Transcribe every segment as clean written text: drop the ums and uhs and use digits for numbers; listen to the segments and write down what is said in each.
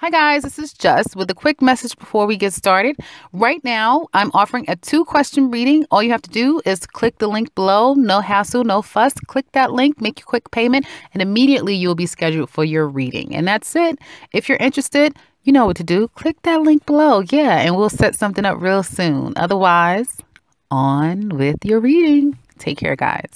Hi guys, this is Just with a quick message before we get started. Right now, I'm offering a 2-question reading. All you have to do is click the link below. No hassle, no fuss. Click that link, make your quick payment, and immediately you'll be scheduled for your reading. And that's it. If you're interested, you know what to do. Click that link below. Yeah, and we'll set something up real soon. Otherwise, on with your reading. Take care, guys.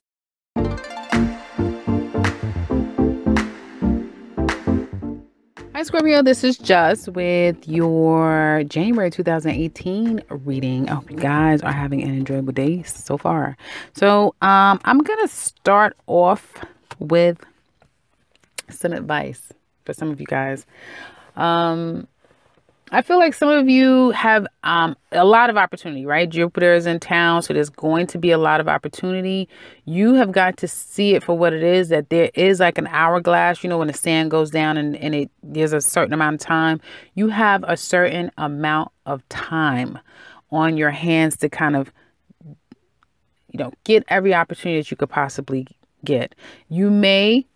Hi Scorpio, this is Just with your January 2018 reading. I hope you guys are having an enjoyable day so far. So I'm going to start off with some advice for some of you guys. I feel like some of you have a lot of opportunity, right? Jupiter is in town, so there's going to be a lot of opportunity. You have got to see it for what it is, that there is like an hourglass, you know, when the sand goes down and there's a certain amount of time. You have a certain amount of time on your hands to kind of, you know, get every opportunity that you could possibly get. You may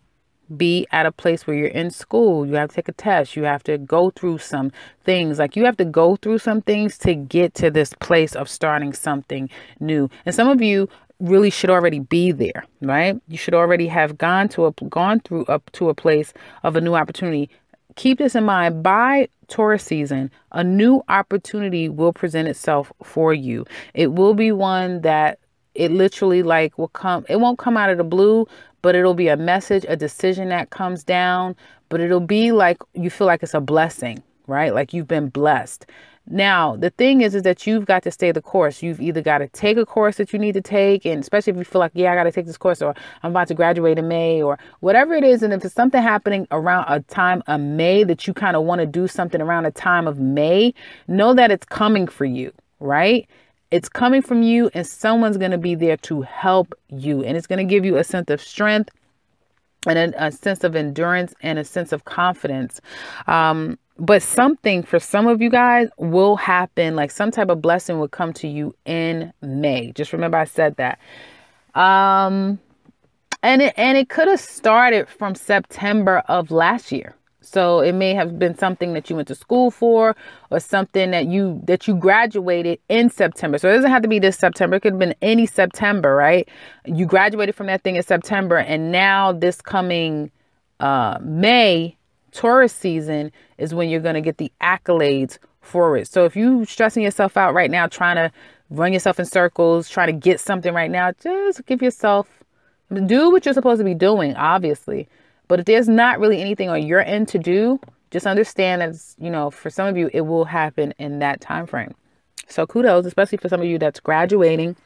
be at a place where you're in school, you have to take a test, you have to go through some things, like you have to go through some things to get to this place of starting something new. And some of you really should already be there, right? You should already have gone through up to a place of a new opportunity. Keep this in mind. By Taurus season, a new opportunity will present itself for you. It will be one that it literally like will come. It won't come out of the blue, but it'll be a message, a decision that comes down, but it'll be like you feel like it's a blessing, right? Like you've been blessed. Now, the thing is that you've got to stay the course. You've either got to take a course that you need to take, and especially if you feel like, yeah, I got to take this course, or I'm about to graduate in May, or whatever it is. And if it's something happening around a time of May that you kind of want to do something around a time of May, know that it's coming for you, right? It's coming from you, and someone's going to be there to help you. And it's going to give you a sense of strength and a sense of endurance and a sense of confidence. But something for some of you guys will happen, like some type of blessing will come to you in May. Just remember I said that. And it could have started from September of last year. So it may have been something that you went to school for, or something that you graduated in September. So it doesn't have to be this September. It could have been any September, right? You graduated from that thing in September, and now this coming May, Taurus season, is when you're going to get the accolades for it. So if you stressing yourself out right now, trying to run yourself in circles, trying to get something right now, just give yourself, do what you're supposed to be doing, obviously. But if there's not really anything on your end to do, just understand that, you know, for some of you, it will happen in that time frame. So kudos, especially for some of you that's graduating.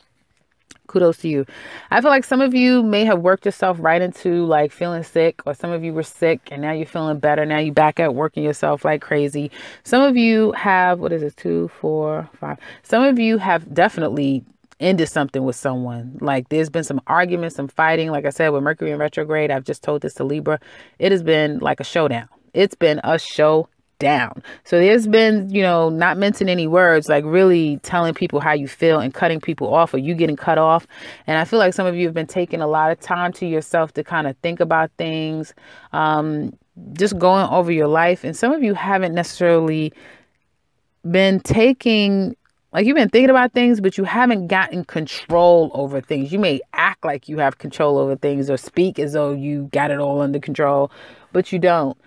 Kudos to you. I feel like some of you may have worked yourself right into like feeling sick, or some of you were sick and now you're feeling better. Now you're back at working yourself like crazy. Some of you have, what is it, 2, 4, 5. Some of you have definitely ended something with someone. Like there's been some arguments, some fighting. Like I said, with Mercury in retrograde, I've just told this to Libra. It has been like a showdown. It's been a showdown. So there's been, you know, not mentioning any words, like really telling people how you feel and cutting people off, or you getting cut off. And I feel like some of you have been taking a lot of time to yourself to kind of think about things, just going over your life. And some of you haven't necessarily been taking, like you've been thinking about things, but you haven't gotten control over things. You may act like you have control over things, or speak as though you got it all under control, but you don't.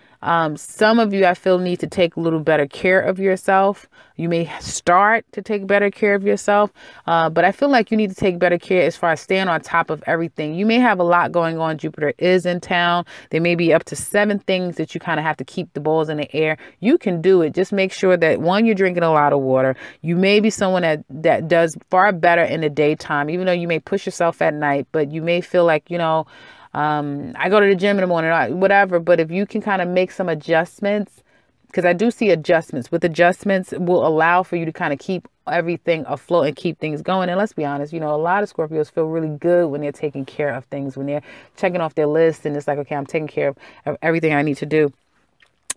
Some of you, I feel, need to take a little better care of yourself. You may start to take better care of yourself, but I feel like you need to take better care as far as staying on top of everything. You may have a lot going on. Jupiter is in town. There may be up to 7 things that you kind of have to keep the balls in the air. You can do it. Just make sure that, one, you're drinking a lot of water. You may be someone that does far better in the daytime, even though you may push yourself at night, but you may feel like, you know, I go to the gym in the morning, whatever. But if you can kind of make some adjustments, because I do see adjustments. With adjustments, will allow for you to kind of keep everything afloat and keep things going. And let's be honest, you know, a lot of Scorpios feel really good when they're taking care of things, when they're checking off their list, and it's like, okay, I'm taking care of everything I need to do.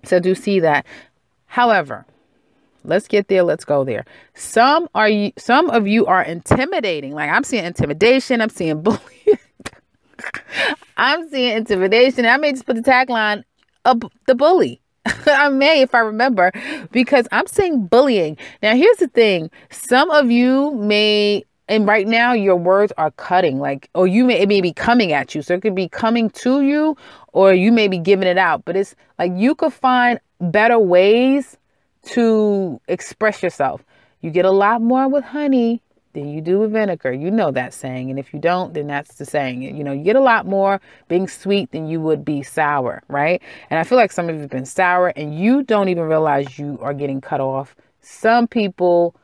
So I do see that. However, let's get there. Let's go there. Some of you are intimidating. Like I'm seeing intimidation. I'm seeing bullying. I'm seeing intimidation. I may just put the tagline of the bully. I may, if I remember, because I'm saying bullying. Now, here's the thing. Some of you may, and right now your words are cutting, like, or it may be coming at you. So it could be coming to you, or you may be giving it out. But it's like you could find better ways to express yourself. You get a lot more with honey than you do with vinegar. You know that saying. And if you don't, then that's the saying. You know, you get a lot more being sweet than you would be sour, right? And I feel like some of you have been sour and you don't even realize you are getting cut off. Some people,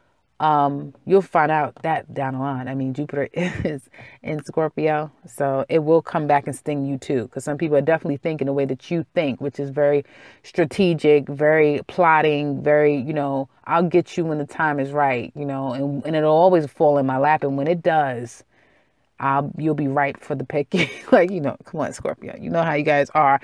you'll find out that down the line. I mean, Jupiter is in Scorpio, so it will come back and sting you too. Because some people are definitely thinking the way that you think, which is very strategic, very plotting, very, you know, I'll get you when the time is right, you know, and it'll always fall in my lap. And when it does, you'll be ripe for the picking. Like, you know, come on, Scorpio, you know how you guys are.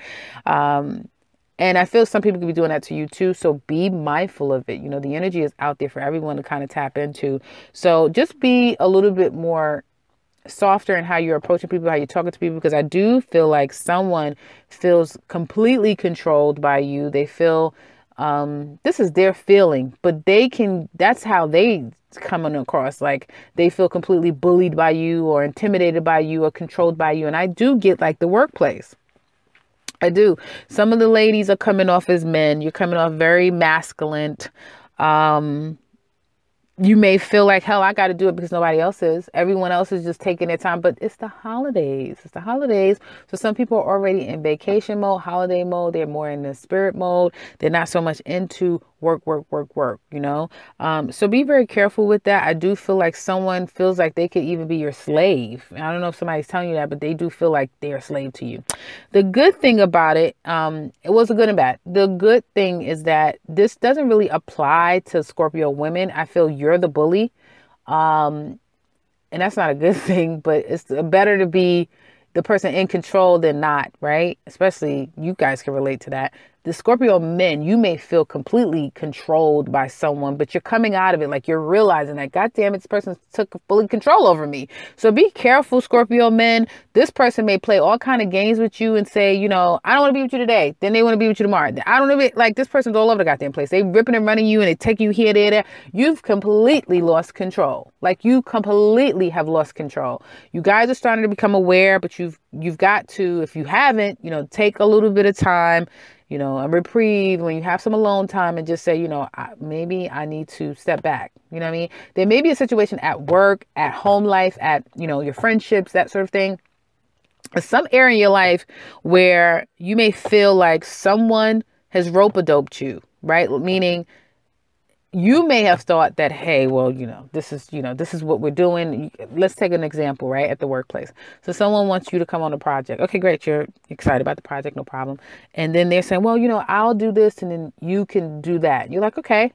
And I feel some people could be doing that to you too. So be mindful of it. You know, the energy is out there for everyone to kind of tap into. So just be a little bit more softer in how you're approaching people, how you're talking to people, because I do feel like someone feels completely controlled by you. They feel this is their feeling, but that's how they coming across, like they feel completely bullied by you or intimidated by you or controlled by you. And I do get like the workplace. I do. Some of the ladies are coming off as men. You're coming off very masculine. You may feel like, hell, I got to do it because nobody else is. Everyone else is just taking their time, but it's the holidays. It's the holidays. So some people are already in vacation mode, holiday mode. They're more in the spirit mode. They're not so much into work, you know? So be very careful with that. I do feel like someone feels like they could even be your slave. I don't know if somebody's telling you that, but they do feel like they're a slave to you. The good thing about it, it was a good and bad. The good thing is that this doesn't really apply to Scorpio women. I feel you're the bully. And that's not a good thing, but it's better to be the person in control than not, right? Especially you guys can relate to that. The Scorpio men, you may feel completely controlled by someone, but you're coming out of it like you're realizing that, God damn it, this person took fully control over me. So be careful, Scorpio men. This person may play all kind of games with you and say, you know, I don't want to be with you today. Then they want to be with you tomorrow. I don't know, like this person's all over the goddamn place. They ripping and running you and they take you here, there. You've completely lost control. Like you completely have lost control. You guys are starting to become aware, but you've got to, if you haven't, you know, take a little bit of time, you know, a reprieve when you have some alone time and just say, you know, maybe I need to step back. You know what I mean? There may be a situation at work, at home life, at, you know, your friendships, that sort of thing. Some area in your life where you may feel like someone has rope-a-doped you, right? Meaning you may have thought that, hey, well, this is what we're doing. Let's take an example, right? At the workplace. So someone wants you to come on a project. Okay, great. You're excited about the project. No problem. And then they're saying, well, I'll do this and then you can do that. You're like, okay,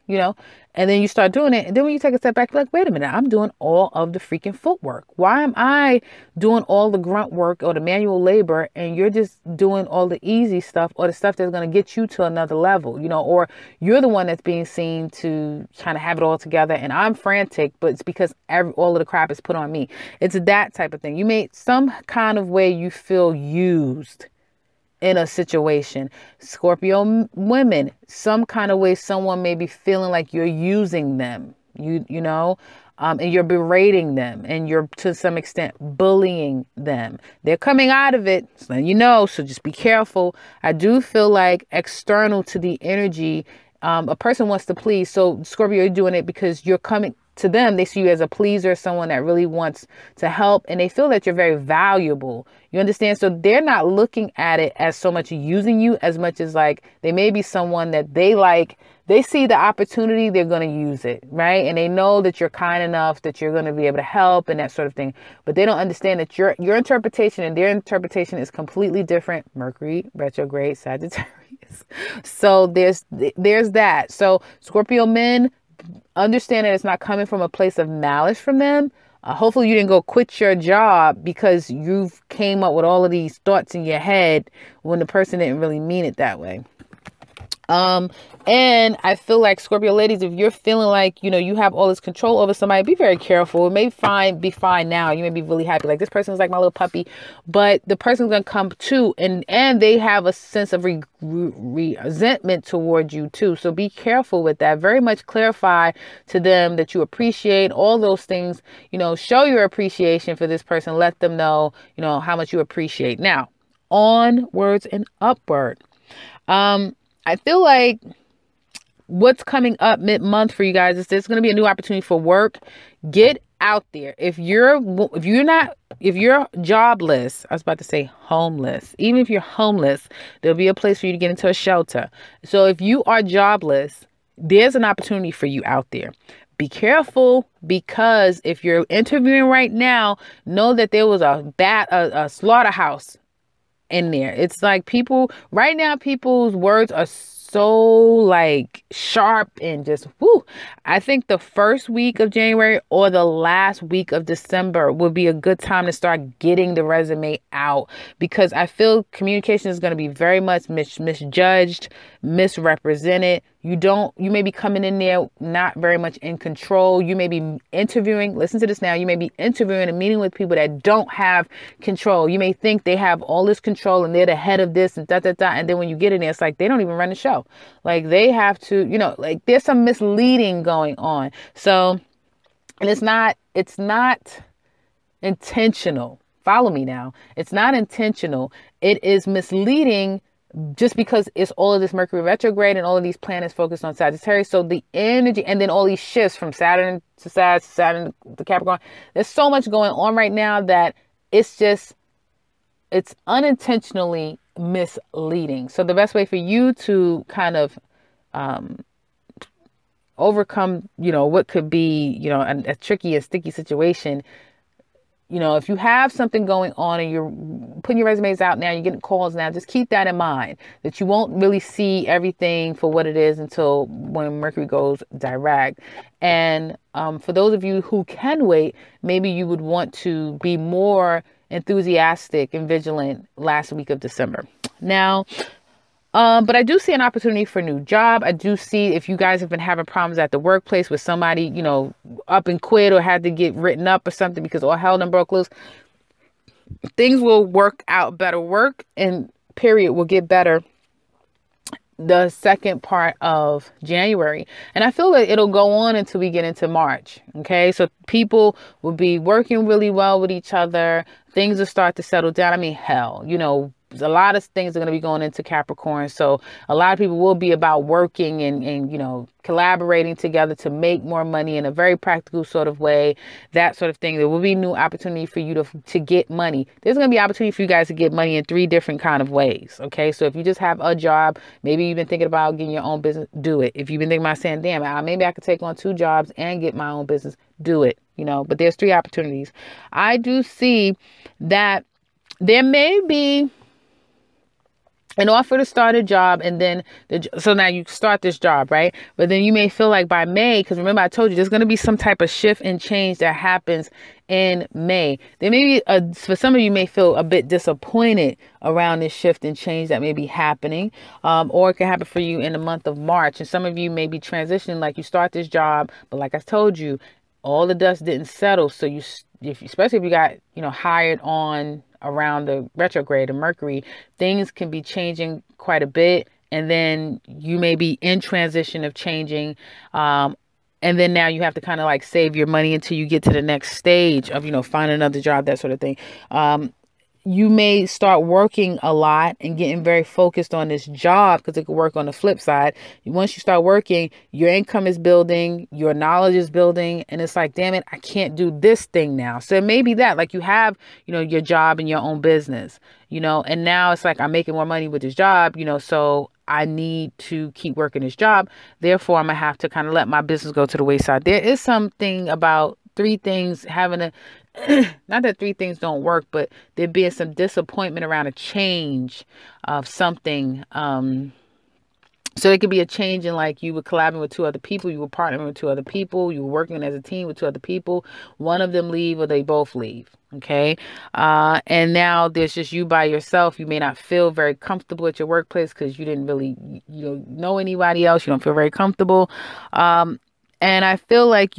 and then you start doing it. And then when you take a step back, you're like, wait a minute, I'm doing all of the freaking footwork. Why am I doing all the grunt work or the manual labor and you're just doing all the easy stuff or the stuff that's going to get you to another level, or you're the one that's being seen to kind of have it all together and I'm frantic, but it's because all of the crap is put on me. It's that type of thing. You may some kind of way you feel used in a situation. Scorpio women, some kind of way someone may be feeling like you're using them, and you're berating them and you're to some extent bullying them. They're coming out of it, so so just be careful. I do feel like external to the energy, a person wants to please. So Scorpio, you're doing it because you're coming to them. They see you as a pleaser, someone that really wants to help, and they feel that you're very valuable. You understand? So they're not looking at it as so much using you as much as like they may be someone that they like. They see the opportunity, they're going to use it, right? And they know that you're kind enough that you're going to be able to help and that sort of thing. But they don't understand that your interpretation and their interpretation is completely different. Mercury, retrograde, Sagittarius. So there's that. So Scorpio men, understand that it's not coming from a place of malice from them. Hopefully you didn't go quit your job because you've came up with all of these thoughts in your head when the person didn't really mean it that way. Um, and I feel like Scorpio ladies, if you're feeling like, you have all this control over somebody, be very careful. It may be fine now. You may be really happy. Like, this person is like my little puppy, but the person's going to come too. And they have a sense of resentment toward you too. So be careful with that. Very much clarify to them that you appreciate all those things, show your appreciation for this person. Let them know, how much you appreciate. Now, onwards and upward. I feel like what's coming up mid-month for you guys is there's going to be a new opportunity for work. Get out there. If you're jobless, I was about to say homeless. Even if you're homeless, there'll be a place for you to get into a shelter. So if you are jobless, there's an opportunity for you out there. Be careful, because if you're interviewing right now, know that there was a slaughterhouse in there. It's like right now, people's words are so like sharp and just whoo. I think the first week of January or the last week of December would be a good time to start getting the resume out, because I feel communication is going to be very much misjudged, misrepresented. You may be coming in there not very much in control. You may be interviewing, listen to this now, you may be interviewing and meeting with people that don't have control. You may think they have all this control and they're the head of this and da da da. And then when you get in there, it's like they don't even run the show. Like, they have to, like, there's some misleading going on. So, and it's not intentional. Follow me now. It's not intentional. It is misleading, just because it's all of this Mercury retrograde and all of these planets focused on Sagittarius. So the energy, and then all these shifts from Saturn to Saturn to Capricorn. There's so much going on right now that it's unintentionally misleading. So the best way for you to kind of overcome, what could be, a tricky and sticky situation. If you have something going on and you're putting your resumes out now, you're getting calls now, just keep that in mind, that you won't really see everything for what it is until when Mercury goes direct. And for those of you who can wait, maybe you would want to be more enthusiastic and vigilant last week of December. Now, but I do see an opportunity for a new job. I do see, if you guys have been having problems at the workplace with somebody, up and quit or had to get written up or something because all hell done broke loose, things will work out better. Work and period will get better the second part of January. And I feel like it'll go on until we get into March. Okay. So people will be working really well with each other. Things will start to settle down. I mean, hell, a lot of things are going to be going into Capricorn. So a lot of people will be about working and collaborating together to make more money in a very practical sort of way, that sort of thing. There will be new opportunity for you to get money. There's going to be opportunity for you guys to get money in 3 different kind of ways. Okay. So if you just have a job, maybe you've been thinking about getting your own business, do it. If you've been thinking about saying, damn, maybe I could take on 2 jobs and get my own business, do it. But there's 3 opportunities. I do see that there may be an offer to start a job, and then so now you start this job, right? But then you may feel like by May, because remember I told you there's going to be some type of shift and change that happens in May. There may be for some of you may feel a bit disappointed around this shift and change that may be happening, or it can happen for you in the month of March. And some of you may be transitioning, like you start this job, but like I told you, all the dust didn't settle. So especially if you got hired on around the retrograde of Mercury, things can be changing quite a bit. And then you may be in transition of changing. And then now you have to kind of like save your money until you get to the next stage of, find another job, that sort of thing. You may start working a lot and getting very focused on this job, because it could work on the flip side. Once you start working, your income is building, your knowledge is building, and it's like, damn it, I can't do this thing now. So it may be that, like, you have, your job and your own business, and now it's like, I'm making more money with this job, so I need to keep working this job. Therefore, I'm gonna have to kind of let my business go to the wayside. There is something about 3 things having a not that 3 things don't work, but there being some disappointment around a change of something So it could be a change in, like, you were collabing with two other people, you were partnering with two other people, you were working as a team with two other people. One of them leave or they both leave. Okay. And now there's just you by yourself. You may not feel very comfortable at your workplace because you didn't really, know anybody else. You don't feel very comfortable. And I feel like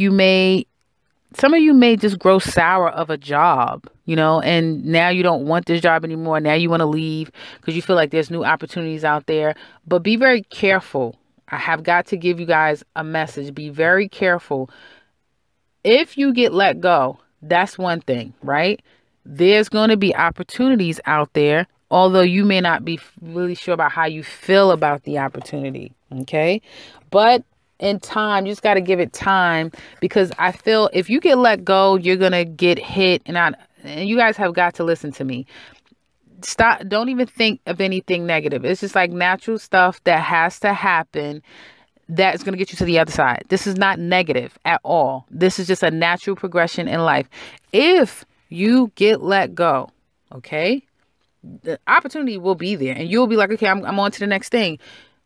some of you may just grow sour of a job, and now you don't want this job anymore. Now you want to leave because you feel like there's new opportunities out there. But be very careful. I have got to give you guys a message. Be very careful. If you get let go, that's one thing, right? There's going to be opportunities out there, although you may not be really sure about how you feel about the opportunity. Okay. But in time, you just got to give it time, because I feel if you get let go, you're going to get hit. And you guys have got to listen to me. Stop. Don't even think of anything negative. It's just like natural stuff that has to happen. That's going to get you to the other side. This is not negative at all. This is just a natural progression in life. If you get let go, okay, the opportunity will be there and you'll be like, okay, I'm on to the next thing.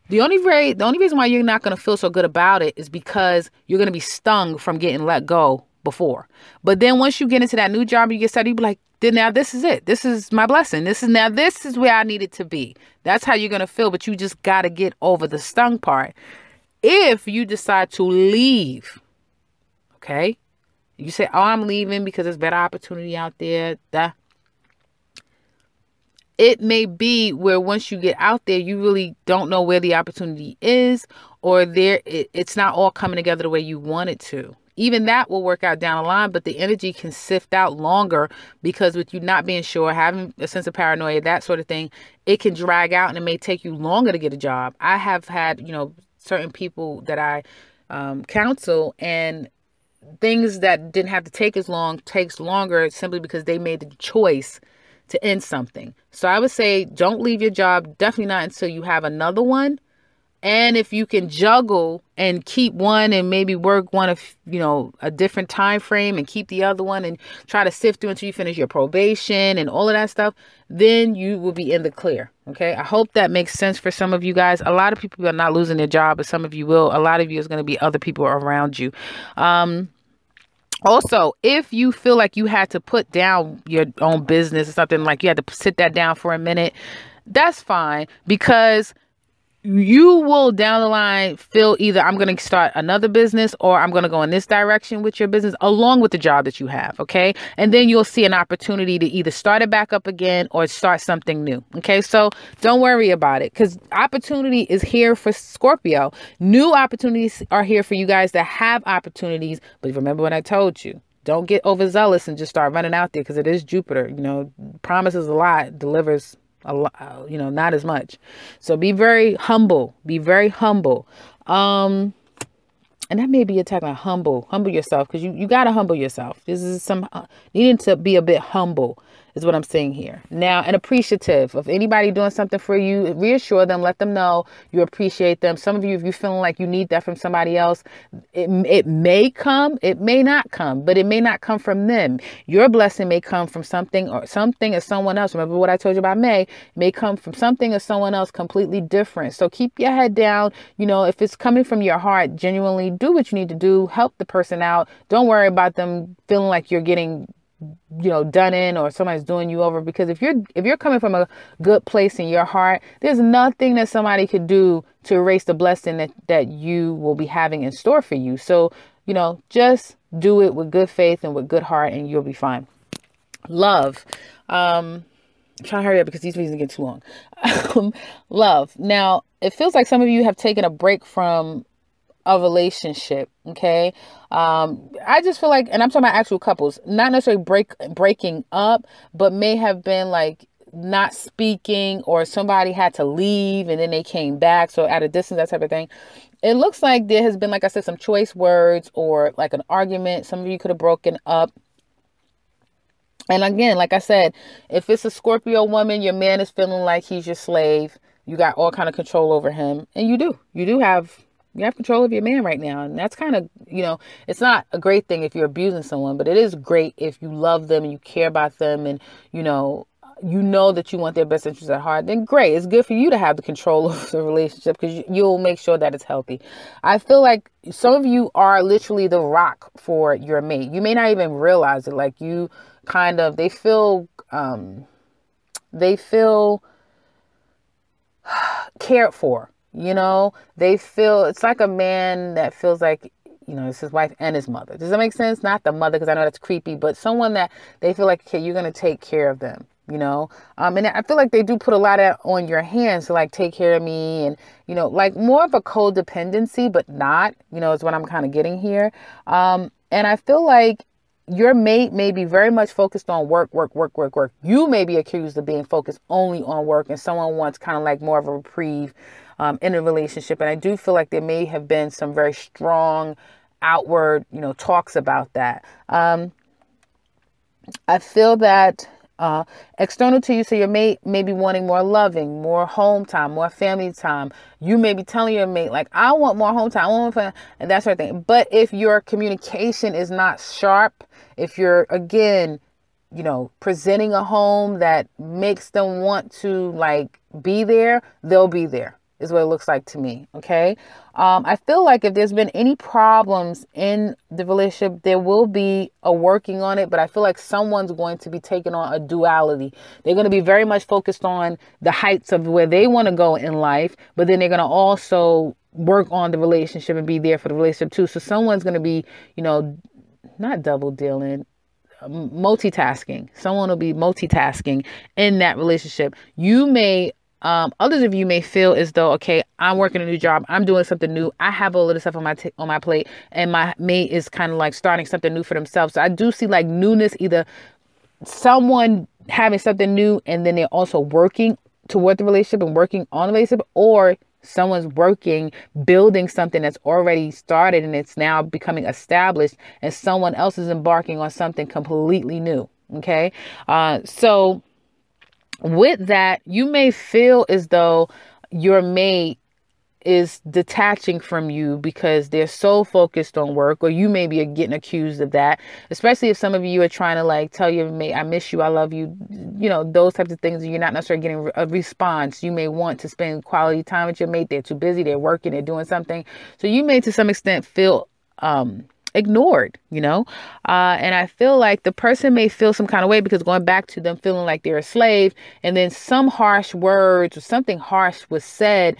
The only reason why you're not going to feel so good about it is because you're going to be stung from getting let go before. But then once you get into that new job, you get started, you be like, now this is it. This is my blessing. This is where I need it to be. That's how you're going to feel. But you just got to get over the stung part. If you decide to leave, okay, you say, oh, I'm leaving because there's better opportunity out there. It may be where once you get out there, you really don't know where the opportunity is, or it's not all coming together the way you want it to. Even that will work out down the line, but the energy can sift out longer because with you not being sure, having a sense of paranoia, that sort of thing, it can drag out and it may take you longer to get a job. I have had, certain people that I counsel, and things that didn't have to take as long takes longer simply because they made the choice to end something. So I would say don't leave your job. Definitely not until you have another one. And if you can juggle and keep one and maybe work one of, a different time frame and keep the other one and try to sift through until you finish your probation and all of that stuff, then you will be in the clear. Okay. I hope that makes sense for some of you guys. A lot of people are not losing their job, but some of you will. A lot of you is going to be other people around you. Also, if you feel like you had to put down your own business or something, like you had to sit that down for a minute, that's fine, because you will down the line feel either I'm going to start another business or I'm going to go in this direction with your business along with the job that you have. Okay. And then you'll see an opportunity to either start it back up again or start something new. Okay. So don't worry about it, because opportunity is here for Scorpio. New opportunities are here for you guys that have opportunities. But remember what I told you. Don't get overzealous and just start running out there, because it is Jupiter. Promises a lot, delivers a lot, not as much. So be very humble. Be very humble. And that may be a type of humble yourself, because you got to humble yourself. This is needing to be a bit humble is what I'm saying here. Now, and appreciative of anybody doing something for you. Reassure them, let them know you appreciate them. Some of you, if you're feeling like you need that from somebody else, it may come, it may not come, but it may not come from them. Your blessing may come from something or someone else. Remember what I told you about May? It may come from something or someone else completely different. So keep your head down. If it's coming from your heart, genuinely do what you need to do. Help the person out. Don't worry about them feeling like you're getting done in or somebody's doing you over, because if you're coming from a good place in your heart, there's nothing that somebody could do to erase the blessing that you will be having in store for you. So, just do it with good faith and with good heart and you'll be fine. Love. I'm trying to hurry up because these reasons get too long. Love. Now, it feels like some of you have taken a break from a relationship. Okay. I just feel like, and I'm talking about actual couples, not necessarily breaking up, but may have been like not speaking, or somebody had to leave and then they came back. So at a distance, that type of thing. It looks like there has been, like I said, some choice words or like an argument. Some of you could have broken up. And again, like I said, if it's a Scorpio woman, your man is feeling like he's your slave. You got all kind of control over him. And you have control of your man right now. And that's kind of, it's not a great thing if you're abusing someone, but it is great if you love them and you care about them and, you know that you want their best interest at heart, then great. It's good for you to have the control of the relationship because you'll make sure that it's healthy. I feel like some of you are literally the rock for your mate. You may not even realize it. Like you kind of, they feel cared for, you know, they feel, it's like a man that feels like, you know, it's his wife and his mother. Does that make sense? Not the mother, because I know that's creepy, but someone that they feel like, okay, you're going to take care of them, you know? And I feel like they do put a lot of on your hands to like take care of me and, you know, like more of a codependency, but not, you know, is what I'm kind of getting here. And I feel like your mate may be very much focused on work. You may be accused of being focused only on work, and someone wants kind of like more of a reprieve in a relationship. And I do feel like there may have been some very strong outward, you know, talks about that. I feel that external to you, so your mate may be wanting more loving, more home time, more family time. You may be telling your mate, like, I want more home time, I want more family, and that sort of thing. But if your communication is not sharp, if you're, again, you know, presenting a home that makes them want to like be there, they'll be there, is what it looks like to me. Okay. I feel like if there's been any problems in the relationship, there will be a working on it, but I feel like someone's going to be taking on a duality. They're going to be very much focused on the heights of where they want to go in life, but then they're going to also work on the relationship and be there for the relationship too. So someone's going to be, you know, not double dealing, multitasking. Someone will be multitasking in that relationship. You may, others of you may feel as though, okay, I'm working a new job, I'm doing something new, I have all of this stuff on my plate, and my mate is kind of like starting something new for themselves. So I do see like newness, either someone having something new and then they're also working toward the relationship and working on the relationship, or someone's working, building something that's already started and it's now becoming established, and someone else is embarking on something completely new. Okay. So with that, you may feel as though your mate is detaching from you because they're so focused on work, or you may be getting accused of that, especially if some of you are trying to like tell your mate, I miss you, I love you, you know, those types of things. You're not necessarily getting a response. You may want to spend quality time with your mate. They're too busy, they're working, they're doing something. So you may to some extent feel ignored, you know, and I feel like the person may feel some kind of way because going back to them feeling like they're a slave, and then some harsh words or something harsh was said.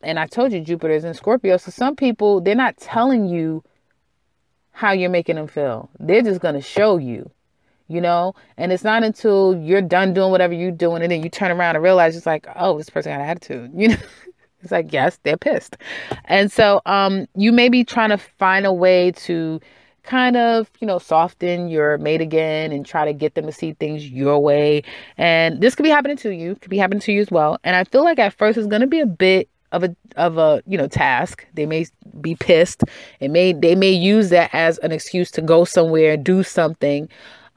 And I told you Jupiter's in Scorpio. So some people, they're not telling you how you're making them feel. They're just going to show you, you know, and it's not until you're done doing whatever you're doing and then you turn around and realize it's like, oh, this person got an attitude, you know. It's like, yes, they're pissed. And so you may be trying to find a way to kind of, you know, soften your mate again and try to get them to see things your way. And this could be happening to you, could be happening to you as well. And I feel like at first it's going to be a bit of a, you know, task. They may be pissed. They may use that as an excuse to go somewhere, do something.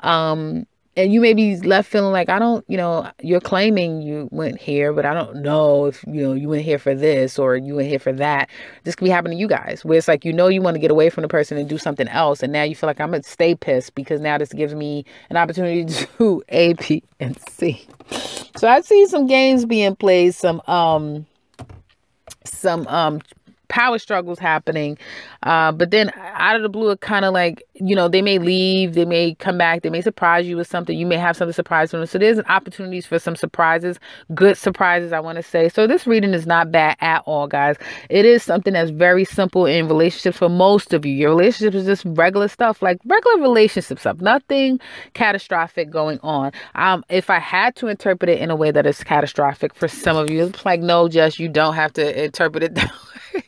And you may be left feeling like, I don't, you know, you're claiming you went here, but I don't know if, you know, you went here for this or you went here for that. This could be happening to you guys, where it's like, you know, you want to get away from the person and do something else. And now you feel like I'm going to stay pissed because now this gives me an opportunity to do A, B, and C. So I see some games being played, some power struggles happening. But then out of the blue, it kind of like, you know, they may leave, they may come back, they may surprise you with something. You may have something surprise them. So there's opportunities for some surprises, good surprises, I want to say. So this reading is not bad at all, guys. It is something that's very simple in relationships for most of you. Your relationship is just regular stuff, like regular relationship stuff, nothing catastrophic going on. If I had to interpret it in a way that is catastrophic for some of you, it's like, no, Jess, you don't have to interpret it that way.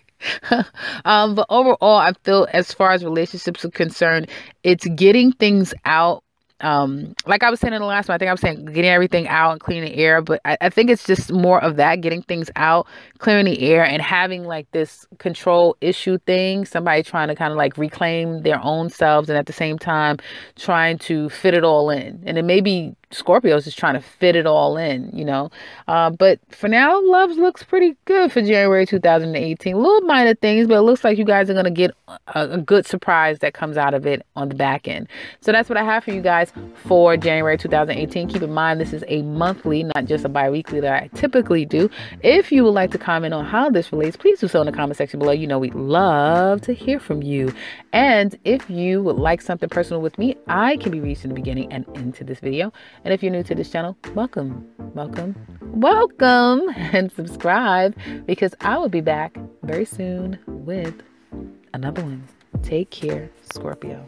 But overall, I feel as far as relationships are concerned, it's getting things out. Like I was saying in the last one, I think I was saying getting everything out and cleaning the air, but I think it's just more of that, getting things out, clearing the air, and having like this control issue thing, somebody trying to kind of like reclaim their own selves and at the same time trying to fit it all in. And it may be Scorpios is trying to fit it all in, you know. But for now, love looks pretty good for January 2018. Little minor things, but it looks like you guys are going to get a good surprise that comes out of it on the back end. So that's what I have for you guys for January 2018. Keep in mind, this is a monthly, not just a bi-weekly that I typically do. If you would like to comment on how this relates, please do so in the comment section below. You know, we'd love to hear from you. And if you would like something personal with me, I can be reached in the beginning and into this video. And if you're new to this channel, welcome, and subscribe, because I will be back very soon with another one. Take care, Scorpio.